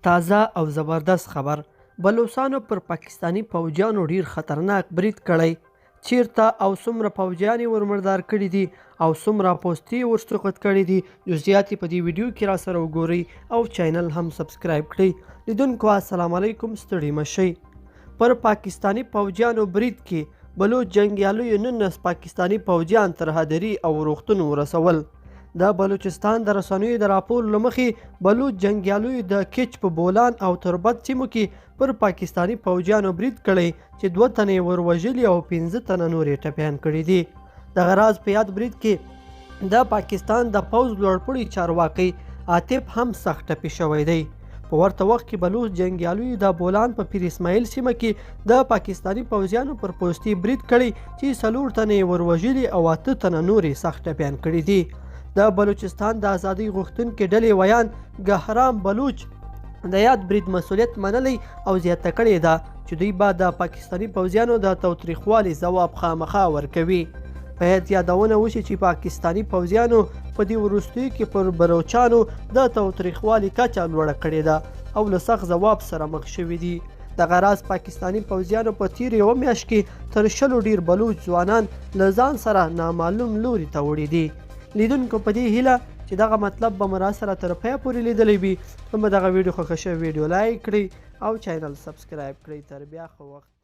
تازه او زبردست خبر. بلوڅانو پر پاکستانی فوجیانو ډیر خطرناک برید کړی. چیرته او څومره فوجیان ورمردار کړي دي او څومره پوستې ورسقط کړي دي، جزئیات په دې ویډیو کې را سره وګورئ او چینل هم سبسکرایب کړئ. لیدونکو السلام علیکم، ستړي مشئ. پر پاکستانی فوجیانو برید کې بلوچ جنګیالیو 19 پاکستانی فوجیان تر هدري او روغتون ورسول. د بلوچستان د رسنیو د راپور له مخې بلوچ جنګیالیو د کچ په بولان او تربت سیمو کې پر پاکستانی فوجیانو برید کړی چې 2 تنې وروژلي او 15 تنه نور یې ټپیان کړي دي. دغه راز په یاد برید کې د پاکستان د پوځ لوړپوړي چارواکي عاطف هم سخت ټپي شوی دی. په ورته وخت کې بلوچ جنګیالیو د بولان په پیر اسماعیل سیمه کې د پاکستانی فوجیانو پر پوستي برید کړی چې 4 تنې وروژلي او 8 تنه نور یې سخت ټپیان کړي دي. د بلوچستان د ازادۍ غوښتونکي ډلې ویان ګهرام بلوچ د یاد برید مسؤلیت منلی او زیاته کړې ده چې دوی به د پاکستانی فوجیانو د تاوتریخوالي ځواب خامخا ورکوي. په هیڅ یادونه وشي چې پاکستانی فوجیانو په دې وروستیو کې پر بلوچانو د تاوتریخوالي کچه لوړه کړې ده او له سخت ځواب سره مخ شوي دي. دغه راز پاکستانی فوجیانو په تیر یوه میاشت کې تر 100 ډیر بلوچ ځوانان له ځان سره نامعلوم لوري ته وړي دي. لیدونکو په دې هیله چې دغه مطلب به مو را سره تر پایه پورې لیدلی وي، نو به دغه ویډیو خوښه شوې ویډیو لایک کړئ او چینل سبسکرایب کړئ. تر بیا ښه وخت.